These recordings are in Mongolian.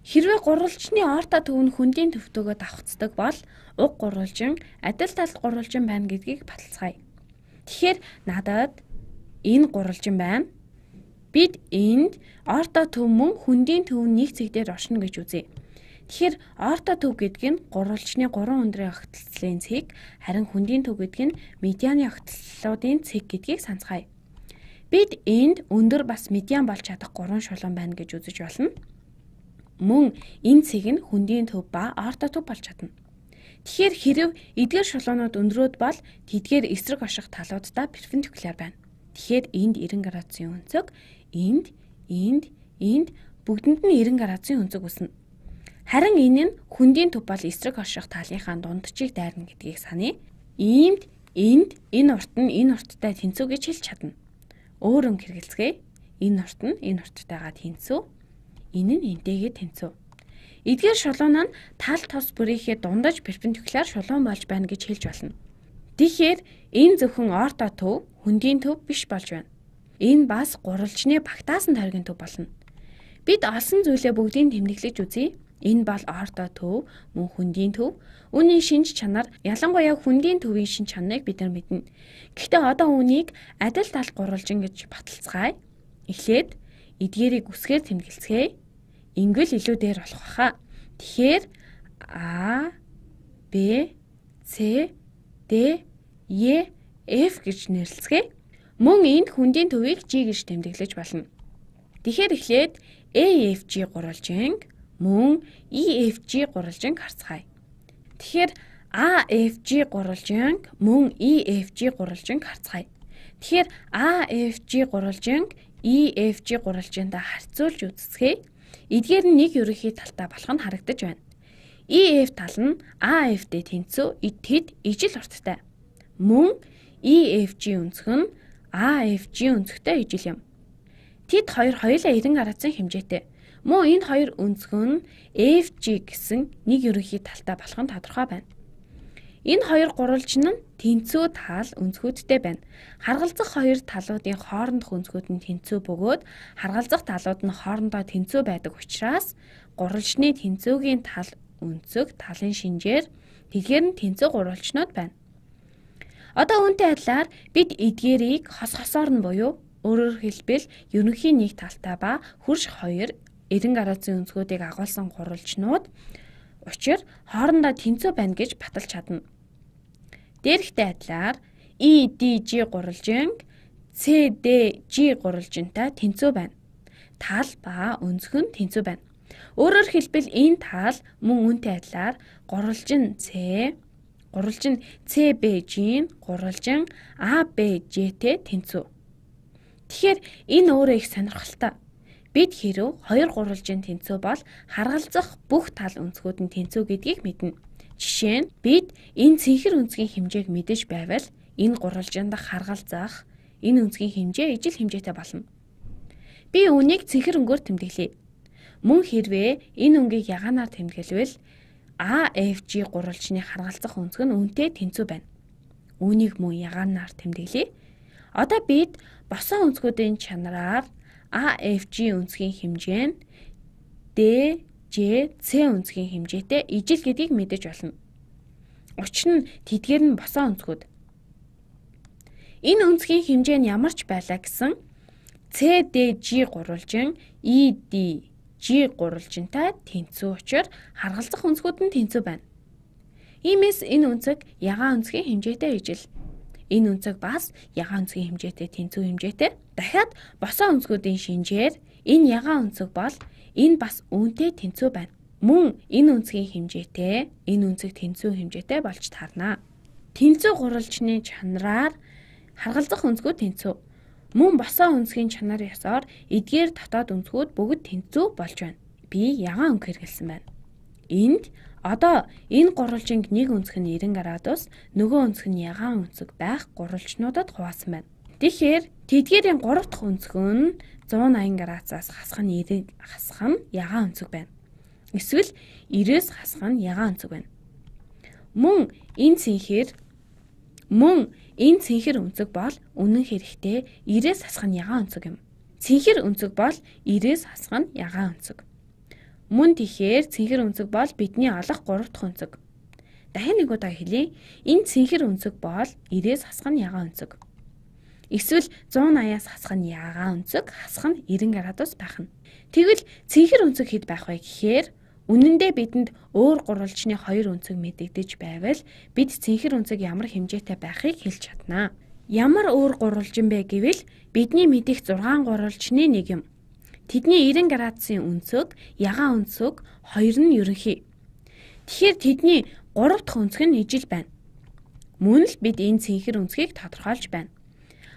Хэрвээ гурвалжны орто төв нь хүндийн төвтөөгөө давхцдаг бол уг гурвалжин адил талд гурвалжин байна гэдгийг баталцгаая. Тэгэхээр надад энэ гурвалжин байна. Бид энд орто төв мөн хүндийн төв нэг цэг дээр оршино гэж үзье. Тэгэхээр орто төв гэдэг нь гурвалжны 3 өндрийн огтлолын цэг, харин хүндийн төв гэдэг нь медианы огтлолуудын цэг гэдгийг санацгаая. Бид энд өндөр бас медиан болж чадах 3 шулуун байна гэж үзэж болно. Мөн энэ цэг нь хүндийн төв ба орто төв болж чадна. Тэгэхээр хэрэв эдгээр шулуунууд өндрөөд бол тэдгээр эсрэг орших талуудтай перпендикуляр байна. Тэгэхээр энд 90 градусын өнцөг, энд бүгдэнд нь 90 градусын өнцөг үүснэ. Харин энэ нь хүндийн төв бол эсрэг орших талынхаа дундчийг дайрна гэдгийг саная. Энд энэ урт нь энэ урттай тэнцүү гэж хэлж чадна. Өөр хэрэгэлцгээе. Энэ урт нь энэ урттайгаа тэнцүү. Энэ нь энтэйгээ тэнцүү. Эдгээр шулуун нь тал тос бүрийнхээ дундаж перпендикуляр шулуун болж байна гэж хэлж болно. Тэгэхээр энэ зөвхөн орто төв, хүндийн төв биш болж байна. Энэ бас гурвалжны багтаасан тойргийн төв болно. Бид олсон зүйлээ бүгдийг тэмдэглэж үзье. Энэ бол орто төв, мөн хүндийн төв. Үүний шинж чанар, ялангуяа хүндийн төвийн шинж чанарыг бид нар мэднэ. Гэхдээ одоо үүнийг адил тал гурвалжин гэж баталцгаая. Эхлээд эдгээрийг үсгээр тэмдэглэцгээе. Ингл илүү дээр болох баха. Тэгэхээр А, Б, С, Д, Е, F гэж нэрлэцгээе. Мөн энд хүндийн төвийг G гэж тэмдэглэж болно. Тэгэхээр эхлээд AFG гурвалжин, мөн EFG гурвалжинг харцгаая. Тэгэхээр AFG гурвалжин, мөн EFG гурвалжинг харцгаая. Тэгэхээр AFG гурвалжинг EFG гурвалжинтай харьцуулж үзцгээе. Эдгээр нь нэг ерөнхий талтай болох нь харагдаж байна. EF тал нь AF-тэй тэнцүү, тэд ижил урттай. Мөн EFG өнцөг нь AFG өнцөгтэй ижил юм. Тэд хоёр хоёулаа 90 градусын хэмжээтэй. Мөн энэ хоёр өнцөг нь FG гэсэн нэг ерөнхий талтай болох нь тодорхой байна. Энэ хоёр гурвалжин нь тэнцүү тал өнцгүүдтэй байна. Харгалзах хоёр талуудын хоорондох өнцгүүд нь тэнцүү бөгөөд харгалзах талууд нь хоорондоо тэнцүү байдаг учраас гурвалжны тэнцүүгийн тал өнцөг талын шинжээр тэдгээр нь тэнцүү гурвалжнууд байна. Одоо үүнтэй адилаар бид эдгээрийг хосоор нь буюу өөрөөр хэлбэл ерөнхий нэг талтай ба хөрш хоёр 90 градусын өнцгүүдийг агуулсан гурвалжнууд учир хоорондоо тэнцүү байна гэж баталж чадна. Дээрхтэй адилаар EDG гурвалжинг CDG гурвалжинтай тэнцүү байна. Тал ба өнцөг нь тэнцүү байна. Өөрөөр хэлбэл энэ тал мөн үүнтэй адилаар гурвалжин CBG-ийн гурвалжин ABG-тэй тэнцүү. Тэгэхээр энэ өөрөө их сонирхолтой. Бид хэрэв хоёр гурвалжин тэнцүү бол харгалзах бүх тал өнцгүүд нь тэнцүү гэдгийг мэднэ. Жишээ нь бид энэ цэнхэр өнцгийн хэмжээг мэдэж байвал энэ гурвалжинд харгалзах энэ өнцгийн хэмжээ ижил хэмжээтэй болно. Би үүнийг цэнхэр өнгөөр тэмдэглэе. Мөн хэрвээ энэ өнгийг ягаанаар тэмдэглэвэл AFG гурвалжны харгалзах өнцөг нь үүнтэй тэнцүү байна. Үүнийг мөн ягаанаар тэмдэглэе. Одоо бид босон өнцгүүдийн чанараар AFG өнцгийн хэмжээ нь DJC өнцгийн хэмжээтэй ижил гэдгийг мэдэж болно. Учир нь тэдгээр нь босон өнцгүүд. Энэ өнцгийн хэмжээ нь ямар ч байлаа гэсэн CDG гурвалжин EDG гурвалжинтай тэнцүү учир харгалзах өнцгүүд нь тэнцүү байна. Иймээс энэ өнцөг ягаан өнцгийн хэмжээтэй ижил. Энэ өнцөг бас ягаан өнцгийн хэмжээтэй тэнцүү хэмжээтэй. Дахиад босон өнцгүүдийн шинжээр энэ ягаан өнцөг бол энэ бас үүнтэй тэнцүү байна. Мөн энэ өнцгийн хэмжээтэй энэ өнцөг тэнцүү хэмжээтэй болж таарна. Тэнцүү гурвалжны чанараар харгалзах өнцгүүд тэнцүү. Мөн босон өнцгийн чанар ёсоор эдгээр дотоод өнцгүүд бүгд тэнцүү болж байна. Би ягаан өнгө хэрэглэсэн байна. Энд одоо энэ гурвалжинг нэг өнцөг нь 90 градус, нөгөө өнцөг нь ягаан өнцөг байх гурвалжнуудад хуваасан байна. Тэгэхээр тэдгээрийн 3 дахь өнцөг нь 180 градусаас хасах нь ягаан өнцөг байна. Эсвэл 90-с хасах нь ягаан өнцөг байна. Мөн энэ цэнхэр өнцөг бол үнэн хэрэгтээ 90-с хасах нь ягаан өнцөг юм. Цэнхэр өнцөг бол 90-с хасах нь ягаан өнцөг. Мөн тэгэхээр цэнхэр өнцөг бол бидний олох 3 дахь өнцөг. Дахин нэг удаа хэлье. Энэ цэнхэр өнцөг бол 90-ээс хасах нь ягаан өнцөг. Эсвэл 180-аас хасах нь ягаан өнцөг, хасах нь 90 градус байх нь. Тэгвэл цэнхэр өнцөг хэд байх вэ гэхээр үнэн дээр бидэнд өөр гурвалжны 2 өнцөг мэдэгдэж байвал бид цэнхэр өнцөг ямар хэмжээтэй байхыг хэлж чаднаа. Ямар өөр гурвалжин бэ гэвэл бидний мэдих 6 гурвалжны нэг юм. Тэдний 90 градусын өнцөг, ягаан өнцөг хоёр нь ерөнхий. Тэгэхээр тэдний 3 дахь өнцөг нь ижил байна. Мөн л бид энэ цэнхэр өнцгийг тодорхойлж байна.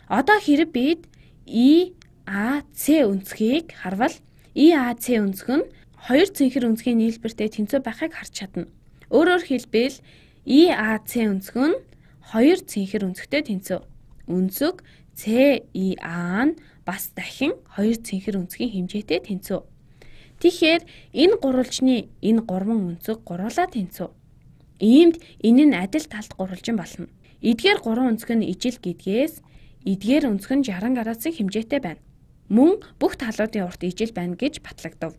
Одоо хэрэг бид IAC өнцгийг харвал IAC өнцөг нь 2 цэнхэр өнцгийн нийлбэртэй тэнцүү байхыг харж чадна. Өөрөөр хэлбэл IAC өнцөг нь 2 цэнхэр өнцөгтэй тэнцүү. Өнцөг CIA нь бас дахин 2 цэнхэр өнцгийн хэмжээтэй тэнцүү. Тэгэхээр энэ гурвалжны энэ 3 өнцөг гурлаа тэнцүү. Иймд энэ нь адил талд гурвалжин болно. Эдгээр 3 өнцөг нь ижил гэдгээс эдгээр өнцөг нь 60 градусын хэмжээтэй байна. Мөн бүх талуудын урт ижил байна гэж батлагдав.